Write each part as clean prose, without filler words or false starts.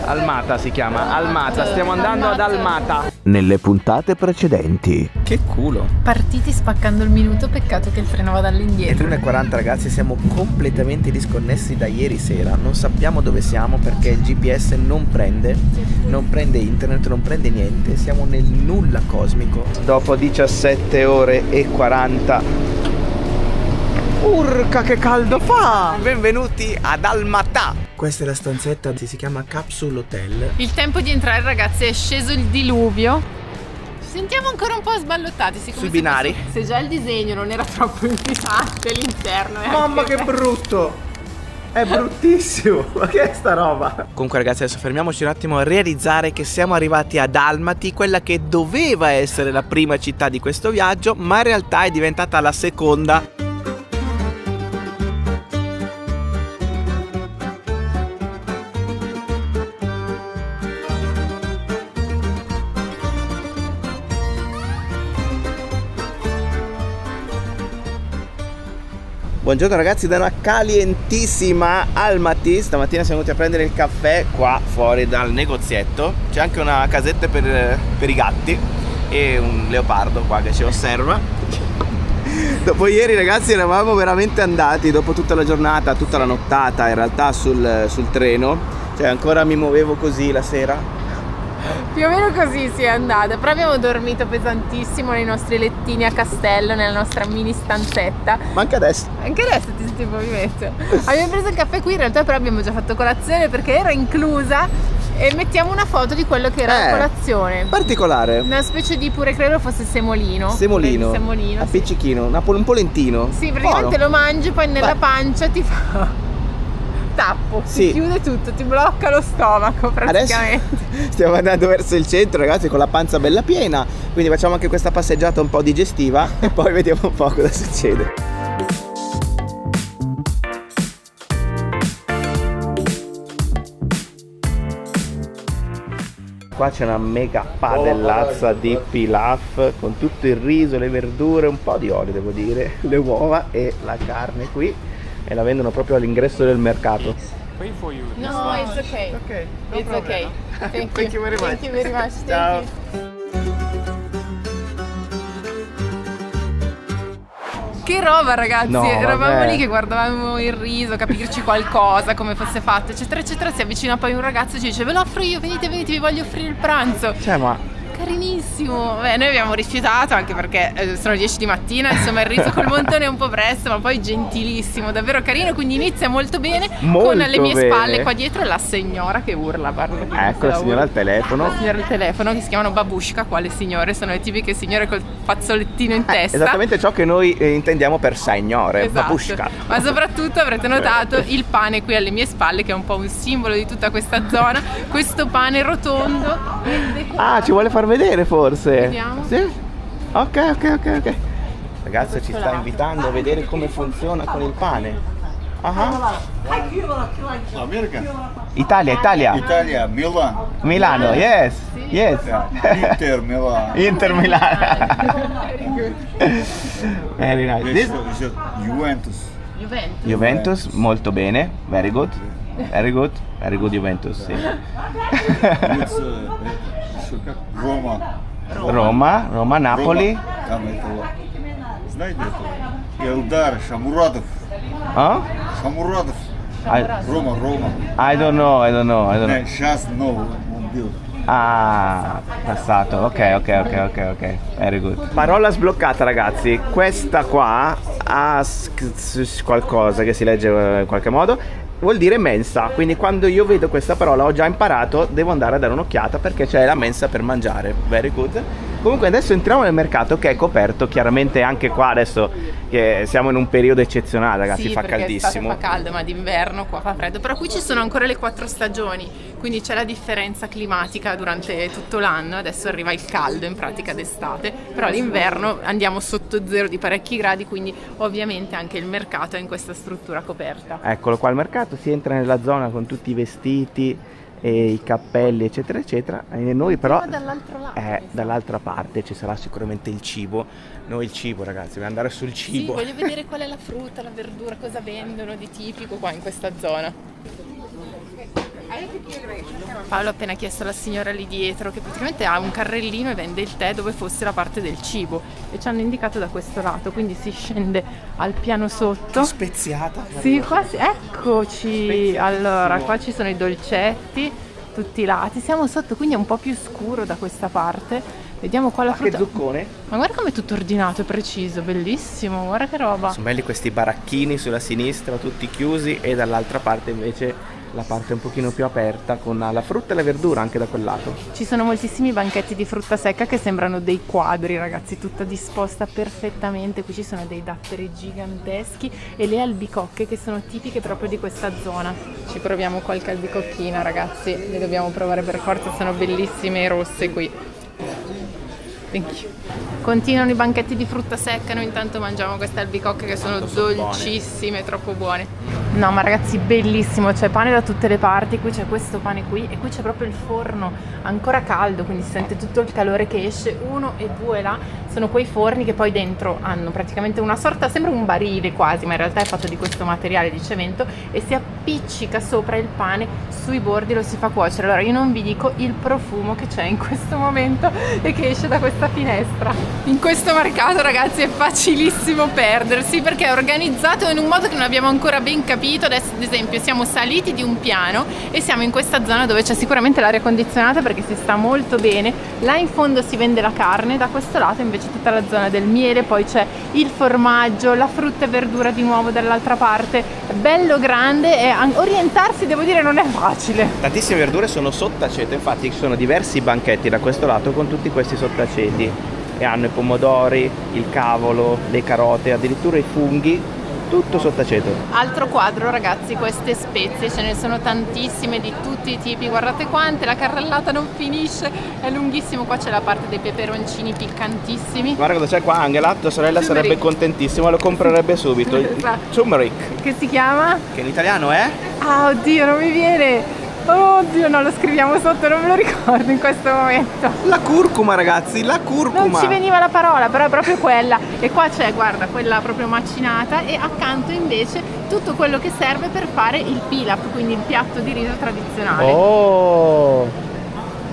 Almata si chiama, Almata, stiamo andando ad Almata. Nelle puntate precedenti. Che culo. Partiti spaccando il minuto, peccato che il treno vada all'indietro. È 1:40 ragazzi, siamo completamente disconnessi da ieri sera. Non sappiamo dove siamo perché il GPS non prende internet, non prende niente. Siamo nel nulla cosmico. Dopo 17 ore e 40. Urca che caldo fa! Benvenuti ad Almatà. Questa è la stanzetta, si chiama Capsule Hotel. Il tempo di entrare ragazzi, è sceso il diluvio. Ci sentiamo ancora un po' sballottati sui binari. Se già il disegno non era troppo inquietante, l'interno è Mamma anche... che brutto! È bruttissimo, ma che è sta roba? Comunque ragazzi, adesso fermiamoci un attimo a realizzare che siamo arrivati ad Almaty, quella che doveva essere la prima città di questo viaggio, ma in realtà è diventata la seconda. Buongiorno ragazzi da una calientissima Almaty. Stamattina siamo venuti a prendere il caffè qua fuori dal negozietto. C'è anche una casetta per i gatti e un leopardo qua che ci osserva. Dopo ieri ragazzi eravamo veramente andati, dopo tutta la giornata, tutta la nottata in realtà sul treno. Cioè ancora mi muovevo così la sera. Più o meno così si è andata, però abbiamo dormito pesantissimo nei nostri lettini a castello, nella nostra mini stanzetta. Ma anche adesso. Anche adesso ti senti in movimento. Abbiamo preso il caffè qui, in realtà però abbiamo già fatto colazione perché era inclusa. E mettiamo una foto di quello che era la colazione. Particolare. Una specie di, pure credo fosse semolino. Semolino. A pizzichino, un polentino. Sì, praticamente lo mangi, poi nella pancia ti fa... tappo, sì. Ti chiude tutto, ti blocca lo stomaco praticamente. Adesso stiamo andando verso il centro ragazzi con la panza bella piena, quindi facciamo anche questa passeggiata un po' digestiva e poi vediamo un po' cosa succede. Qua c'è una mega padellazza di pilaf con tutto il riso, le verdure, un po' di olio devo dire, le uova e la carne qui. E la vendono proprio all'ingresso del mercato. No, it's okay. Okay. It's okay. Thank you very much. Thank you very much. Ciao. Che roba ragazzi, no, eravamo lì che guardavamo il riso, capirci qualcosa, come fosse fatto, eccetera eccetera. Si avvicina poi un ragazzo e ci dice: ve lo offro io, venite, vi voglio offrire il pranzo. Cioè ma... carinissimo. Beh, noi abbiamo rifiutato anche perché sono 10 di mattina, insomma il riso col montone è un po' presto, ma poi gentilissimo, davvero carino, quindi inizia molto bene. Molto con alle mie bene. Spalle qua dietro la signora che urla, ecco la signora al telefono. La signora al telefono, che si chiamano babushka, qua le signore sono le tipiche signore col fazzolettino in testa. Esattamente ciò che noi intendiamo per signore, esatto. babushka. Ma soprattutto avrete notato il pane qui alle mie spalle, che è un po' un simbolo di tutta questa zona. Questo pane rotondo. Ah, ci vuole far vedere forse. Vediamo. Sì? Ok. Ragazzi ci sta invitando a vedere come funziona con il pane. America? Italia, Milan. Milano, yes. Inter Milan. Inter Milano. Very nice. This is Juventus. Juventus, molto bene. Very good Juventus, sì. Roma, Napoli. Там этого, знаете этого? Элдар Шамурадов. Шамурадов. Рома. I don't know. Сейчас новый он был. Ah, passato, ok. Very good. Parola sbloccata ragazzi. Questa qua ha qualcosa che si legge in qualche modo. Vuol dire mensa, quindi quando io vedo questa parola ho già imparato, devo andare a dare un'occhiata perché c'è la mensa per mangiare. Very good. Comunque adesso entriamo nel mercato che è coperto, chiaramente anche qua adesso che siamo in un periodo eccezionale ragazzi, sì, fa caldissimo. Fa caldo, ma d'inverno qua fa freddo, però qui ci sono ancora le 4 stagioni, quindi c'è la differenza climatica durante tutto l'anno. Adesso arriva il caldo in pratica d'estate, però l'inverno andiamo sotto zero di parecchi gradi, quindi ovviamente anche il mercato è in questa struttura coperta. Eccolo qua il mercato, si entra nella zona con tutti i vestiti e i cappelli eccetera eccetera, e noi però dall'altro lato, dall'altra parte ci sarà sicuramente il cibo. Noi il cibo ragazzi, dobbiamo andare sul cibo. Sì, voglio vedere qual è la frutta, la verdura, cosa vendono di tipico qua in questa zona. Paolo ha appena chiesto alla signora lì dietro, che praticamente ha un carrellino e vende il tè, dove fosse la parte del cibo, e ci hanno indicato da questo lato, quindi si scende al piano sotto. Speziata. Sì, quasi. Eccoci. Allora, qua ci sono i dolcetti, tutti i lati. Siamo sotto, quindi è un po' più scuro da questa parte. Vediamo qua la frutta. Che zuccone. Ma guarda come è tutto ordinato e preciso, bellissimo, guarda che roba. Sono belli questi baracchini sulla sinistra, tutti chiusi, e dall'altra parte invece la parte un pochino più aperta con la frutta e la verdura anche da quel lato. Ci sono moltissimi banchetti di frutta secca che sembrano dei quadri, ragazzi, tutta disposta perfettamente. Qui ci sono dei datteri giganteschi e le albicocche che sono tipiche proprio di questa zona. Ci proviamo qualche albicocchina, ragazzi, le dobbiamo provare per forza, sono bellissime e rosse qui. Thank you. Continuano i banchetti di frutta secca, noi intanto mangiamo queste albicocche che sono dolcissime, troppo buone. No, ma ragazzi, bellissimo, c'è pane da tutte le parti, qui c'è questo pane qui e qui c'è proprio il forno ancora caldo, quindi si sente tutto il calore che esce. 1 e 2 là sono quei forni che poi dentro hanno praticamente una sorta, sembra un barile quasi, ma in realtà è fatto di questo materiale di cemento, e si appiccica sopra il pane, sui bordi lo si fa cuocere. Allora io non vi dico il profumo che c'è in questo momento e che esce da questa finestra. In questo mercato, ragazzi, è facilissimo perdersi perché è organizzato in un modo che non abbiamo ancora ben capito. Adesso ad esempio siamo saliti di un piano e siamo in questa zona dove c'è sicuramente l'aria condizionata perché si sta molto bene. Là in fondo si vende la carne, da questo lato invece tutta la zona del miele, poi c'è il formaggio, la frutta e verdura di nuovo dall'altra parte. Bello grande e orientarsi, devo dire, non è facile. Tantissime verdure sono sottaceto, infatti ci sono diversi banchetti da questo lato con tutti questi sottaceti, e hanno i pomodori, il cavolo, le carote, addirittura i funghi, tutto sottaceto. Altro quadro, ragazzi, queste spezie, ce ne sono tantissime di tutti i tipi, guardate quante, la carrellata non finisce, è lunghissimo. Qua c'è la parte dei peperoncini piccantissimi. Guarda cosa c'è qua, Angela, tua sorella sarebbe contentissima, lo comprerebbe subito. Il turmeric. Che si chiama? Che in italiano è? Ah, oddio, non mi viene. Oddio, no, lo scriviamo sotto, non me lo ricordo in questo momento. La curcuma, ragazzi, la curcuma. Non ci veniva la parola, però è proprio quella. E qua c'è, guarda, quella proprio macinata, e accanto invece tutto quello che serve per fare il pilaf, quindi il piatto di riso tradizionale. Oh!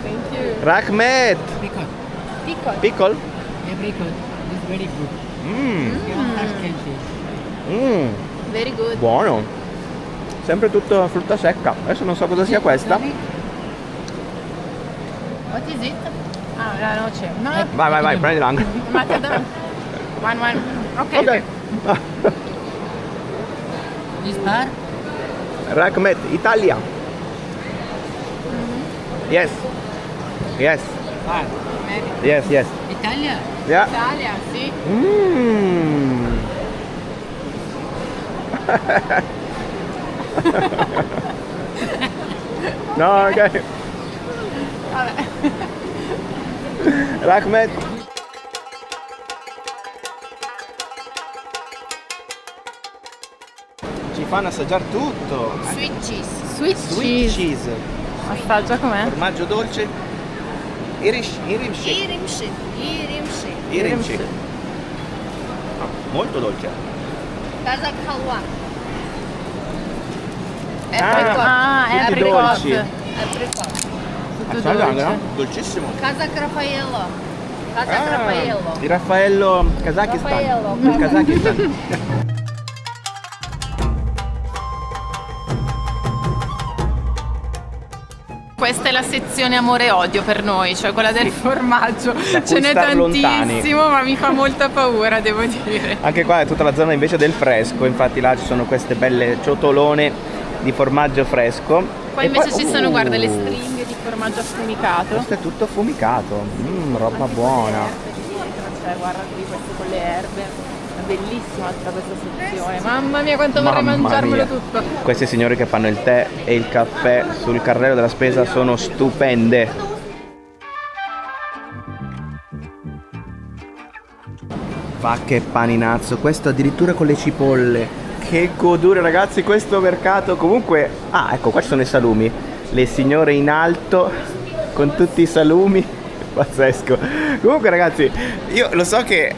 Thank you. Rahmet! Pickle. Piccolo. Pickle? Yeah, pickle is very good. Very good. Buono. Sempre tutto frutta secca. Adesso non so cosa sia questa. What is it? Ah, la noce. No. Vai, prendila anche. One. Ok. This bar? Rahmet, Italia. Yes. Bar. Yes. Italia? Yeah. Italia, sì. No, ok. Vabbè. Rahmet. Ci fanno assaggiare tutto. Sweet cheese. Assaggia com'è? Formaggio dolce. Irimshik. Molto dolce. Kazak halwa. Tutti dolci. Apricot. Tutto Assaggia, dolce. no? Dolcissimo. Kazak Raffaello. Raffaello. Di Raffaello Kazakistan. Raffaello, Del Kazakistan. Questa è la sezione amore e odio per noi, cioè quella del formaggio. Ce n'è star tantissimo, lontani. ma mi fa molta paura, devo dire. Anche qua è tutta la zona invece del fresco, infatti là ci sono queste belle ciotolone di formaggio fresco. Poi invece ci sono, guarda, le stringhe di formaggio affumicato. Questo è tutto affumicato, roba buona. Cioè, guarda qui questo con le erbe. È bellissima tutta questa sezione. Mamma mia, quanto vorrei Mamma mangiarmelo mia. tutto. Questi signori che fanno il tè e il caffè sul carrello della spesa sono stupende. Va che paninazzo, questo addirittura con le cipolle. Che godure, ragazzi, questo mercato. Comunque, ecco, qua ci sono i salumi. Le signore in alto con tutti i salumi. Pazzesco. Comunque, ragazzi, io lo so che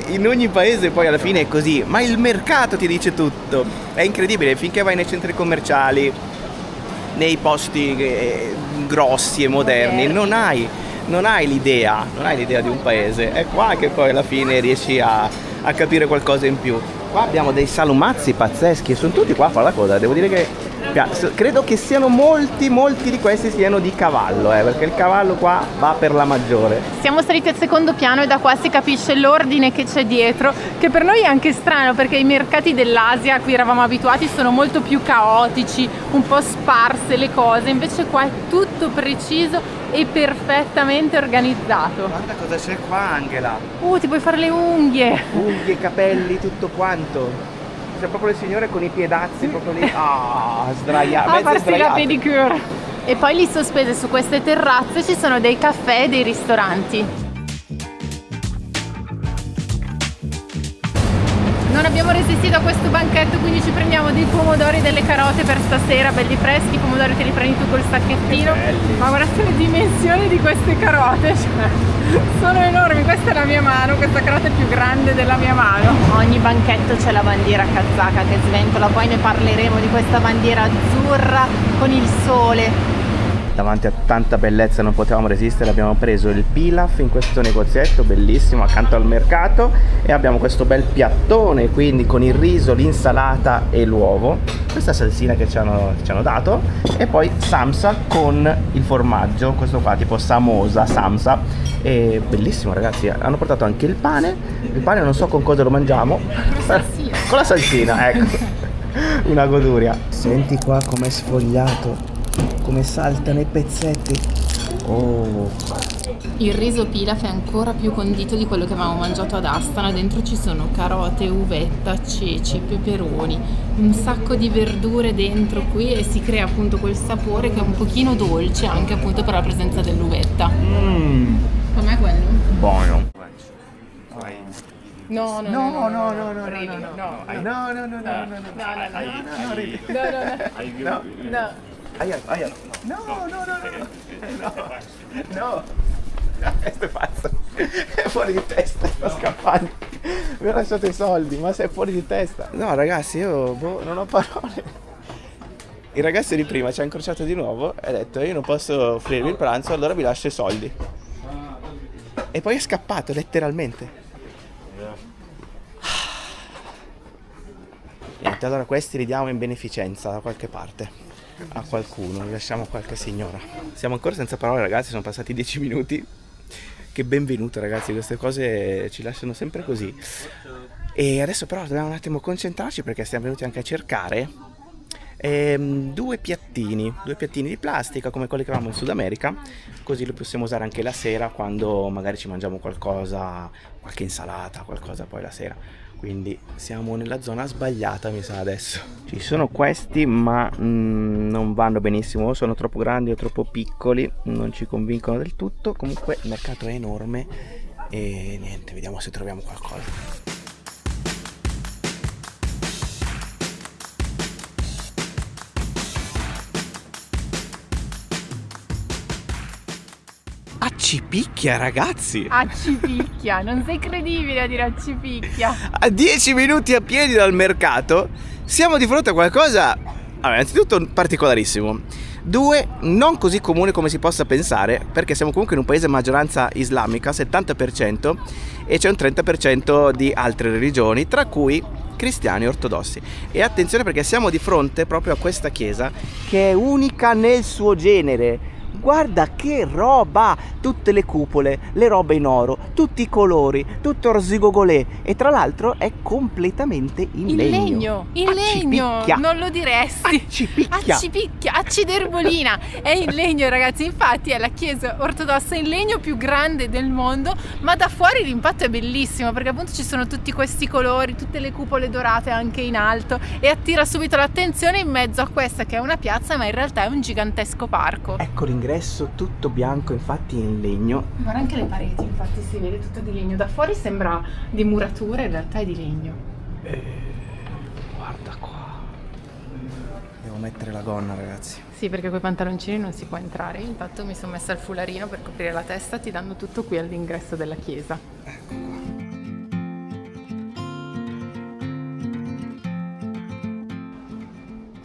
in ogni paese poi alla fine è così, ma il mercato ti dice tutto. È incredibile, finché vai nei centri commerciali nei posti grossi e moderni, non hai l'idea di un paese. È qua che poi alla fine riesci a capire qualcosa in più. Qua abbiamo dei salumazzi pazzeschi, sono tutti qua a fare la coda, devo dire che credo che siano molti di questi siano di cavallo, perché il cavallo qua va per la maggiore. Siamo saliti al secondo piano e da qua si capisce l'ordine che c'è dietro, che per noi è anche strano perché i mercati dell'Asia a cui eravamo abituati sono molto più caotici, un po' sparse le cose, invece qua è tutto preciso e perfettamente organizzato. Guarda cosa c'è qua, Angela. Ti puoi fare le unghie. Unghie, capelli, tutto quanto. C'è proprio le signore con i piedazzi proprio lì sdraiate, a farsi la pedicure. E poi lì sospese su queste terrazze ci sono dei caffè e dei ristoranti. Non abbiamo resistito a questo banchetto, quindi ci prendiamo dei pomodori e delle carote per stasera, belli freschi. I pomodori te li prendi tu col sacchettino, ma guardate le dimensioni di queste carote, cioè, sono enormi. Questa è la mia mano, questa carota è più grande della mia mano. Ogni banchetto c'è la bandiera kazaka che sventola, poi ne parleremo di questa bandiera azzurra con il sole. Davanti a tanta bellezza non potevamo resistere, abbiamo preso il pilaf in questo negozietto bellissimo accanto al mercato e abbiamo questo bel piattone, quindi con il riso, l'insalata e l'uovo, questa salsina che ci hanno dato, e poi samsa con il formaggio, questo qua tipo samosa, samsa, e bellissimo ragazzi. Hanno portato anche il pane non so con cosa lo mangiamo, con la salsina, ecco. Una goduria. Senti qua com'è sfogliato, come saltano i pezzetti. Il riso pilaf è ancora più condito di quello che avevamo mangiato ad Astana. Dentro ci sono carote, uvetta, ceci, peperoni, un sacco di verdure dentro qui e si crea appunto quel sapore che è un pochino dolce anche appunto per la presenza dell'uvetta. Com'è quello? Buono. No. Questo è pazzo, è fuori di testa, sta scappando. Mi ha lasciato i soldi, ma sei fuori di testa. No ragazzi, io non ho parole. Il ragazzo di prima ci ha incrociato di nuovo e ha detto io non posso offrirvi il pranzo, allora vi lascio i soldi. E poi è scappato letteralmente. Niente, allora questi li diamo in beneficenza da qualche parte a qualcuno, li lasciamo a qualche signora. Siamo ancora senza parole ragazzi, sono passati 10 minuti. Che benvenuto ragazzi, queste cose ci lasciano sempre così. E adesso però dobbiamo un attimo concentrarci perché siamo venuti anche a cercare due piattini di plastica come quelli che avevamo in Sud America, così li possiamo usare anche la sera quando magari ci mangiamo qualcosa, qualche insalata, qualcosa poi la sera. Quindi siamo nella zona sbagliata mi sa adesso. Ci sono questi ma non vanno benissimo, sono troppo grandi o troppo piccoli, non ci convincono del tutto. Comunque il mercato è enorme e niente, vediamo se troviamo qualcosa. Accipicchia ragazzi! Accipicchia, non sei credibile a dire accipicchia. A 10 minuti a piedi dal mercato siamo di fronte a qualcosa, allora, innanzitutto particolarissimo, due, non così comune come si possa pensare, perché siamo comunque in un paese a maggioranza islamica, 70%, e c'è un 30% di altre religioni, tra cui cristiani ortodossi. E attenzione perché siamo di fronte proprio a questa chiesa che è unica nel suo genere. Guarda che roba! Tutte le cupole, le robe in oro, tutti i colori, tutto rosigogolè, e tra l'altro è completamente in legno. In legno, non lo diresti. Accipicchia, acciderbolina, è in legno ragazzi, infatti è la chiesa ortodossa in legno più grande del mondo, ma da fuori l'impatto è bellissimo perché appunto ci sono tutti questi colori, tutte le cupole dorate anche in alto e attira subito l'attenzione in mezzo a questa che è una piazza ma in realtà è un gigantesco parco. Ecco l'ingresso tutto bianco, infatti in legno. Guarda anche le pareti, infatti si vede tutto di legno. Da fuori sembra di muratura, in realtà è di legno. Guarda qua. Devo mettere la gonna, ragazzi. Sì, perché coi pantaloncini non si può entrare. Intanto mi sono messa il fularino per coprire la testa. Ti danno tutto qui all'ingresso della chiesa. Ecco qua.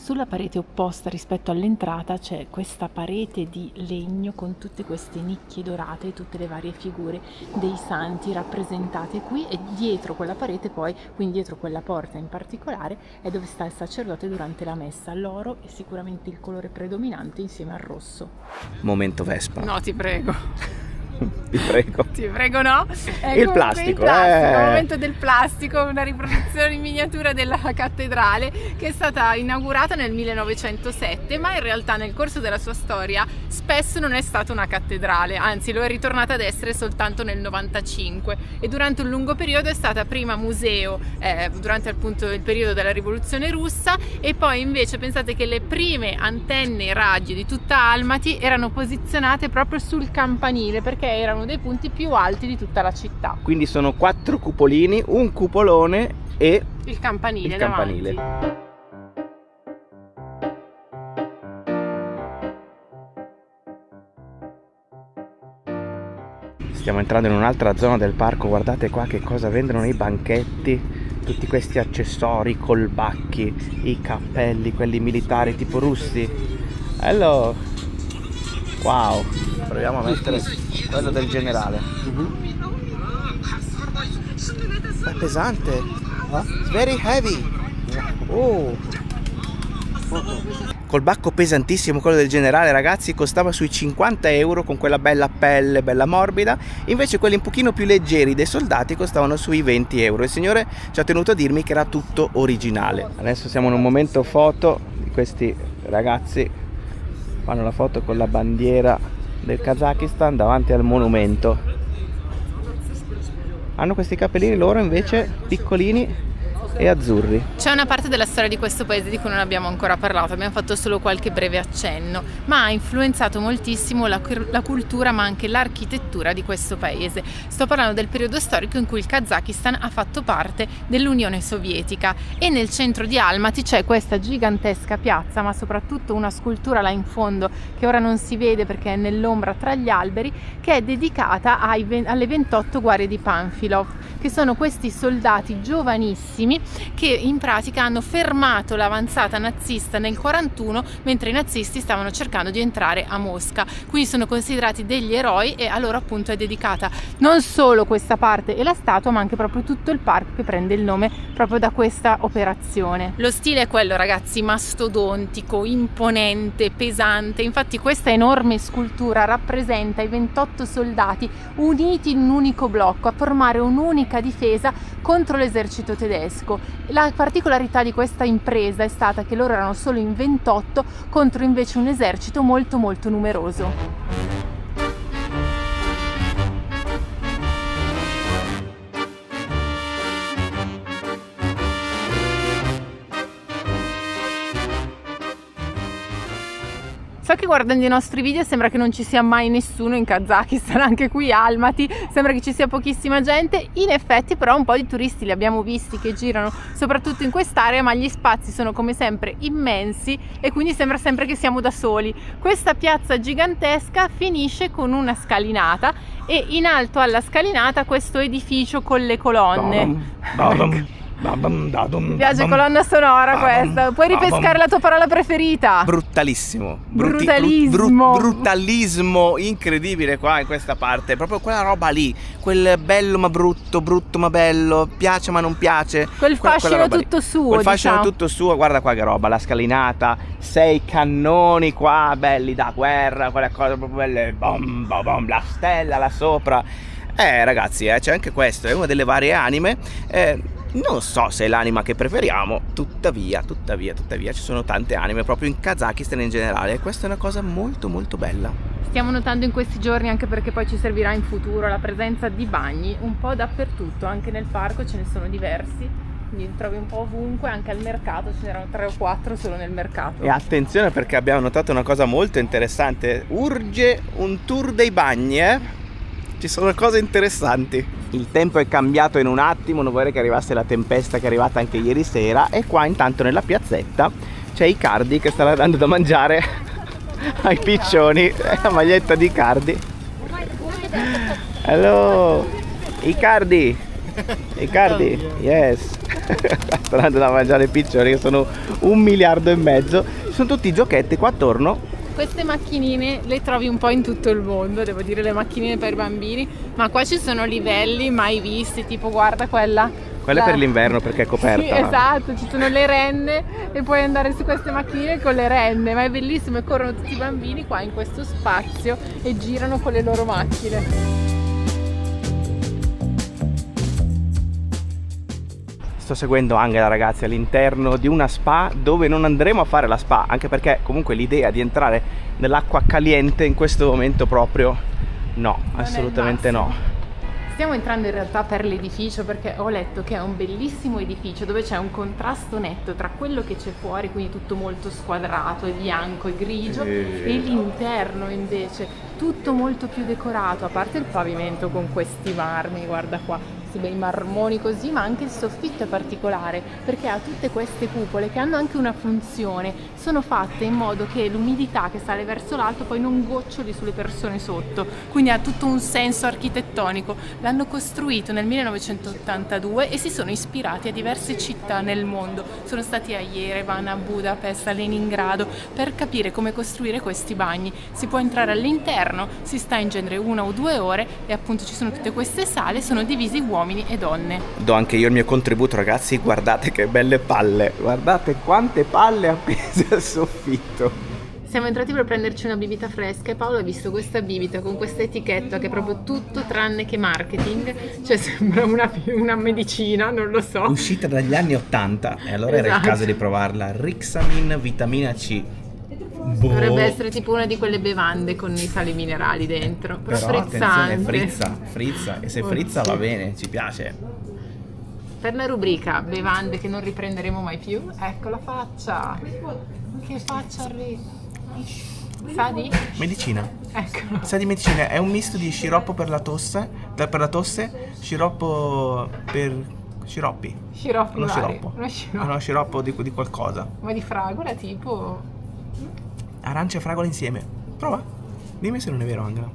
Sulla parete opposta rispetto all'entrata c'è questa parete di legno con tutte queste nicchie dorate e tutte le varie figure dei santi rappresentate qui, e dietro quella parete poi, quindi dietro quella porta in particolare, è dove sta il sacerdote durante la messa. L'oro è sicuramente il colore predominante insieme al rosso. Momento Vespa. No, ti prego. Ti prego. Ti prego, no? Il plastico. Il plastico, il momento del plastico, una riproduzione in miniatura della cattedrale che è stata inaugurata nel 1907, ma in realtà nel corso della sua storia spesso non è stata una cattedrale, anzi lo è ritornata ad essere soltanto nel 95, e durante un lungo periodo è stata prima museo, durante appunto il periodo della rivoluzione russa, e poi invece pensate che le prime antenne radio di tutta Almaty erano posizionate proprio sul campanile, perché erano dei punti più alti di tutta la città. Quindi sono 4 cupolini, un cupolone e il campanile. Stiamo entrando in un'altra zona del parco. Guardate qua che cosa vendono nei banchetti, tutti questi accessori, colbacchi, i cappelli, quelli militari tipo russi. Hello. Wow, proviamo a mettere quello del generale. È pesante. It's very heavy. Oh. Col bacco pesantissimo quello del generale, ragazzi, costava sui 50 euro con quella bella pelle, bella morbida. Invece quelli un pochino più leggeri dei soldati costavano sui 20 euro. Il signore ci ha tenuto a dirmi che era tutto originale. Adesso siamo in un momento foto di questi ragazzi. Fanno la foto con la bandiera del Kazakistan davanti al monumento. Hanno questi capellini loro invece piccolini e azzurri. C'è una parte della storia di questo paese di cui non abbiamo ancora parlato, abbiamo fatto solo qualche breve accenno, ma ha influenzato moltissimo la cultura ma anche l'architettura di questo paese. Sto parlando del periodo storico in cui il Kazakistan ha fatto parte dell'Unione Sovietica, e nel centro di Almaty c'è questa gigantesca piazza, ma soprattutto una scultura là in fondo che ora non si vede perché è nell'ombra tra gli alberi, che è dedicata alle 28 guerre di Panfilov, che sono questi soldati giovanissimi che in pratica hanno fermato l'avanzata nazista nel 41 mentre i nazisti stavano cercando di entrare a Mosca, quindi sono considerati degli eroi, e a loro appunto è dedicata non solo questa parte e la statua, ma anche proprio tutto il parco che prende il nome proprio da questa operazione. Lo stile è quello, ragazzi, mastodontico, imponente, pesante. Infatti questa enorme scultura rappresenta i 28 soldati uniti in un unico blocco a formare un'unica difesa contro l'esercito tedesco. La particolarità di questa impresa è stata che loro erano solo in 28 contro invece un esercito molto molto numeroso. So che guardando i nostri video sembra che non ci sia mai nessuno in Kazakistan, anche qui a Almaty sembra che ci sia pochissima gente. In effetti però un po' di turisti li abbiamo visti che girano soprattutto in quest'area, ma gli spazi sono come sempre immensi e quindi sembra sempre che siamo da soli. Questa piazza gigantesca finisce con una scalinata e in alto alla scalinata questo edificio con le colonne. Mi piace colonna sonora questa. Puoi ripescare la tua parola preferita? Bruttalissimo. Brutalismo. Incredibile qua in questa parte. Proprio quella roba lì. Quel bello ma brutto, brutto ma bello, piace ma non piace. Quel fascino tutto suo. Quel fascino tutto suo. Guarda qua che roba, la scalinata, 6 cannoni qua, belli da guerra, quelle cose proprio belle. Bom, bom, bom, la stella là sopra. Ragazzi, c'è anche questo, è una delle varie anime. Non so se è l'anima che preferiamo, tuttavia ci sono tante anime proprio in Kazakistan in generale, e questa è una cosa molto molto bella. Stiamo notando in questi giorni, anche perché poi ci servirà in futuro, la presenza di bagni un po' dappertutto, anche nel parco ce ne sono diversi, quindi li trovi un po' ovunque, anche al mercato ce n'erano 3 o 4 solo nel mercato. E attenzione, perché abbiamo notato una cosa molto interessante, urge un tour dei bagni, Ci sono cose interessanti. Il tempo è cambiato in un attimo, non vorrei che arrivasse la tempesta che è arrivata anche ieri sera. E qua intanto nella piazzetta c'è Icardi che sta dando da mangiare ai piccioni. È la maglietta di Icardi. Hello Icardi, Riccardi, yes. Sto andando a mangiare piccioni che sono 1,5 miliardi. Ci sono tutti i giochetti qua attorno. Queste macchinine le trovi un po' in tutto il mondo, devo dire, le macchinine per i bambini, ma qua ci sono livelli mai visti, tipo guarda quella. Quella è per l'inverno perché è coperta. Sì, esatto, ci sono le renne e puoi andare su queste macchinine con le renne, ma è bellissimo, e corrono tutti i bambini qua in questo spazio e girano con le loro macchine. Sto seguendo Angela, ragazzi, all'interno di una spa dove non andremo a fare la spa, anche perché comunque l'idea di entrare nell'acqua caliente in questo momento proprio no, assolutamente no. Stiamo entrando in realtà per l'edificio perché ho letto che è un bellissimo edificio dove c'è un contrasto netto tra quello che c'è fuori, quindi tutto molto squadrato e bianco e grigio, e l'interno invece tutto molto più decorato, a parte il pavimento con questi marmi, guarda qua, questi bei marmoni così, ma anche il soffitto è particolare perché ha tutte queste cupole che hanno anche una funzione, sono fatte in modo che l'umidità che sale verso l'alto poi non goccioli sulle persone sotto, quindi ha tutto un senso architettonico. L'hanno costruito nel 1982 e si sono ispirati a diverse città nel mondo, sono stati a Yerevan, a Budapest, a Leningrado per capire come costruire questi bagni. Si può entrare all'interno, si sta in genere 1 o 2 ore e appunto ci sono tutte queste sale, sono divisi uomini e donne. Do anche io il mio contributo, ragazzi, guardate che belle palle, guardate quante palle appese al soffitto. Siamo entrati per prenderci una bibita fresca e Paolo ha visto questa bibita con questa etichetta che è proprio tutto tranne che marketing, cioè sembra una medicina, non lo so. Uscita dagli anni 80 e allora era il Esatto. caso di provarla. Rixamin vitamina C. Dovrebbe essere tipo una di quelle bevande con i sali minerali dentro, però frizzante. Attenzione, frizza e se frizza va bene, ci piace. Per la rubrica bevande che non riprenderemo mai più, ecco la faccia. Che faccia sa di? Medicina. Eccolo. Sa di medicina, è un misto di sciroppo per la tosse, sciroppo per sciroppi. Sciroppi Uno vari. sciroppo. Uno sciroppo. Uno sciroppo di qualcosa. Ma di fragola tipo? Arancia e fragola insieme. Prova. Dimmi se non è vero, Angela.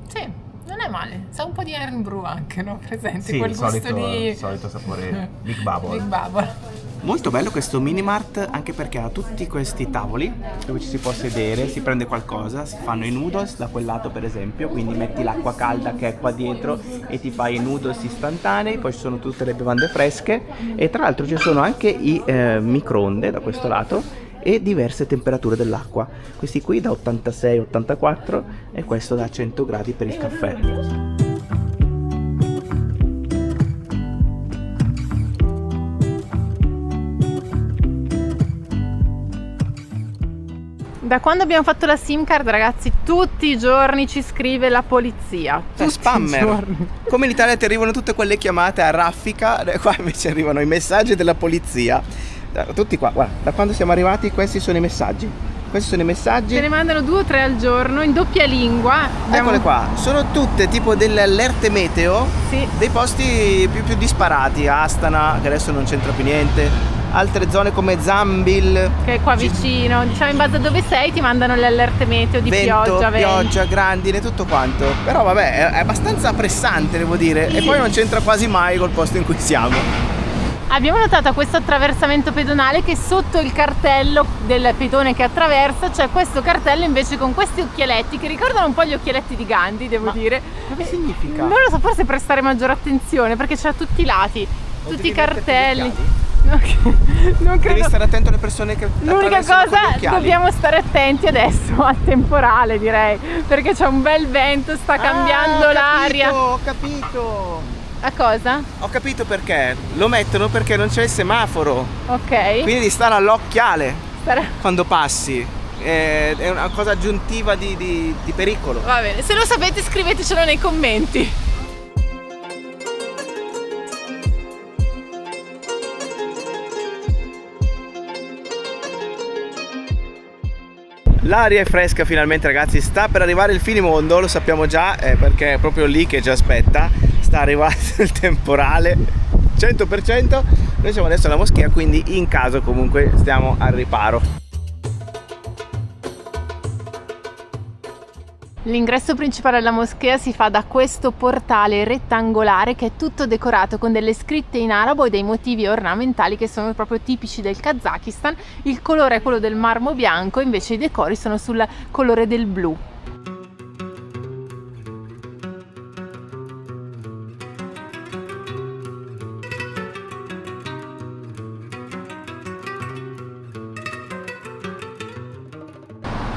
Sì, non è male. Sa un po' di Iron Brew anche, no? Presente? Sì, quel il gusto di solito sapore Big Bubble. Big Bubble. Molto bello questo mini mart anche perché ha tutti questi tavoli dove ci si può sedere, si prende qualcosa, si fanno i noodles da quel lato per esempio, quindi metti l'acqua calda che è qua dietro e ti fai i noodles istantanei, poi ci sono tutte le bevande fresche e tra l'altro ci sono anche i microonde da questo lato e diverse temperature dell'acqua, questi qui da 86-84 e questo da 100 gradi per il caffè. Da quando abbiamo fatto la SIM card, ragazzi, tutti i giorni ci scrive la polizia. Tu spammer. Come in Italia ti arrivano tutte quelle chiamate a raffica, qua invece arrivano i messaggi della polizia. Tutti qua, guarda, da quando siamo arrivati questi sono i messaggi. Questi sono i messaggi. Ce ne mandano 2 o 3 al giorno in doppia lingua. Eccole qua, sono tutte tipo delle allerte meteo, Sì. dei posti più disparati, Astana, che adesso non c'entra più niente. Altre zone come Zambil, Che è qua vicino, diciamo in base a dove sei ti mandano le allerte meteo di vento, pioggia, pioggia, grandine, tutto quanto. Però vabbè, è abbastanza pressante, devo dire. E poi non c'entra quasi mai col posto in cui siamo. Abbiamo notato a questo attraversamento pedonale che sotto il cartello del pedone che attraversa c'è questo cartello invece con questi occhialetti che ricordano un po' gli occhialetti di Gandhi, devo dire. Cosa significa? Non lo so, forse prestare maggiore attenzione perché c'è a tutti i lati, tutti i cartelli. Non credo. Devi stare attento alle persone che L'unica attraversano con gli cosa, occhiali. dobbiamo stare attenti adesso al temporale, direi, perché c'è un bel vento, sta cambiando l'aria. Ho capito. A cosa? Ho capito perché. Lo mettono perché non c'è il semaforo. Ok. Quindi devi stare all'occhiale Stare- quando passi. È una cosa aggiuntiva di pericolo. Va bene, se lo sapete scrivetecelo nei commenti. L'aria è fresca finalmente, ragazzi, sta per arrivare il finimondo, lo sappiamo già, perché è proprio lì che ci aspetta, sta arrivando il temporale 100%. Noi siamo adesso alla moschea, quindi in caso comunque stiamo al riparo. L'ingresso principale della moschea si fa da questo portale rettangolare che è tutto decorato con delle scritte in arabo e dei motivi ornamentali che sono proprio tipici del Kazakistan. Il colore è quello del marmo bianco, invece i decori sono sul colore del blu.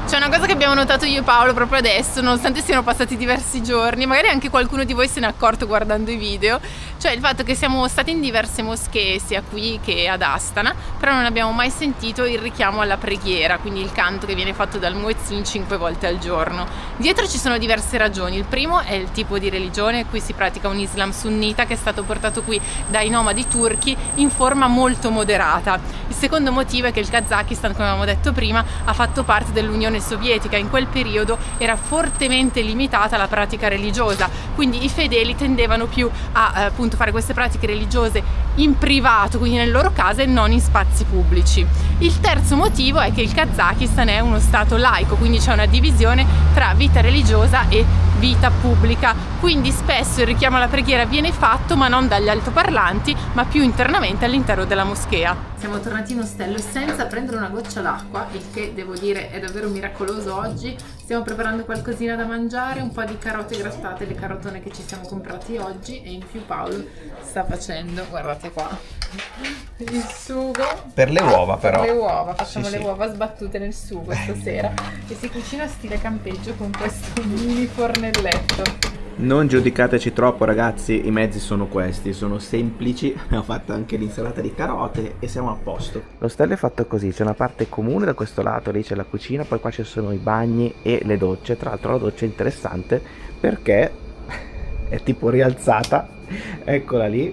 C'è una cosa che abbiamo notato io e Paolo proprio adesso, nonostante siano passati diversi giorni, magari anche qualcuno di voi se n'è accorto guardando i video, cioè il fatto che siamo stati in diverse moschee, sia qui che ad Astana, però non abbiamo mai sentito il richiamo alla preghiera, quindi il canto che viene fatto dal muezzin 5 volte al giorno. Dietro ci sono diverse ragioni. Il primo è il tipo di religione. Qui si pratica un Islam sunnita che è stato portato qui dai nomadi turchi in forma molto moderata. Il secondo motivo è che il Kazakistan, come avevamo detto prima, ha fatto parte dell'Unione Sovietica. In quel periodo era fortemente limitata la pratica religiosa, quindi i fedeli tendevano più a appunto fare queste pratiche religiose in privato, quindi nelle loro case e non in spazi pubblici. Il terzo motivo è che il Kazakistan è uno stato laico, quindi c'è una divisione tra vita religiosa e vita pubblica, quindi spesso il richiamo alla preghiera viene fatto ma non dagli altoparlanti, ma più internamente all'interno della moschea. Siamo tornati in ostello senza prendere una goccia d'acqua, il che devo dire è davvero miracoloso oggi. Stiamo preparando qualcosina da mangiare, un po' di carote grattate, le carotone che ci siamo comprati oggi, e in più Paolo sta facendo, guardate qua, il sugo per le uova, però per le uova, facciamo sì, le sì, uova sbattute nel sugo stasera, e si cucina stile campeggio con questo mini fornelletto. Non giudicateci troppo ragazzi, i mezzi sono questi, sono semplici. Abbiamo fatto anche l'insalata di carote e siamo a posto. L'ostello è fatto così, c'è una parte comune da questo lato, lì c'è la cucina, poi qua ci sono i bagni e le docce. Tra l'altro la doccia è interessante perché è tipo rialzata, eccola lì,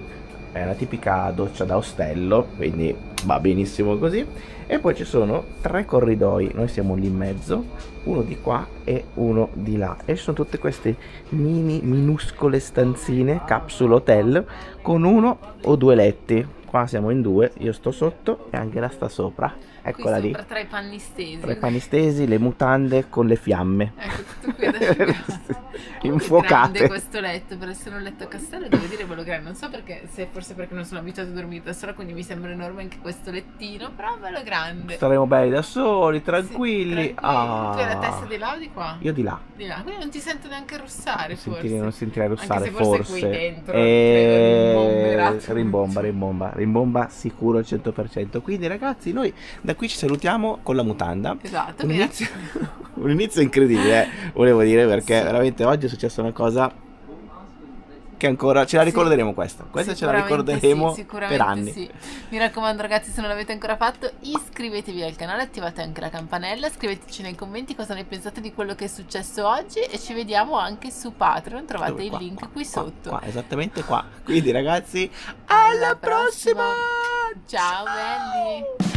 è una tipica doccia da ostello, quindi va benissimo così. E poi ci sono 3 corridoi, noi siamo lì in mezzo, uno di qua e uno di là, e ci sono tutte queste minuscole stanzine, capsule hotel, con 1 o 2 letti. Qua siamo in 2, io sto sotto e Angela sta sopra, eccola lì, tra i panni stesi, tra i panni stesi, le mutande con le fiamme, ecco tutto qui adesso. infuocate. Grande questo letto, per essere un letto a castello devo dire bello grande, non so perché, se forse perché non sono abituata a dormire da sola, quindi mi sembra enorme anche questo lettino, però bello grande. Staremo belli da soli, tranquilli. Sì, tranquilli. Tu hai la testa di là o di qua? Io di là. Di là, quindi non ti sento neanche russare, forse. Non sentirei russare, anche se forse qui dentro rimbomba sicuro al 100%. Quindi ragazzi, noi da qui ci salutiamo con la mutanda. Esatto, un inizio incredibile, volevo dire, perché veramente oggi è successa una cosa che ancora ce la ricorderemo. Questa ce la ricorderemo per anni. Sì. Mi raccomando ragazzi, se non l'avete ancora fatto, iscrivetevi al canale, attivate anche la campanella, scriveteci nei commenti cosa ne pensate di quello che è successo oggi, e ci vediamo anche su Patreon, trovate il link qui sotto. Qua, esattamente qua. Quindi ragazzi, alla prossima! Ciao belli!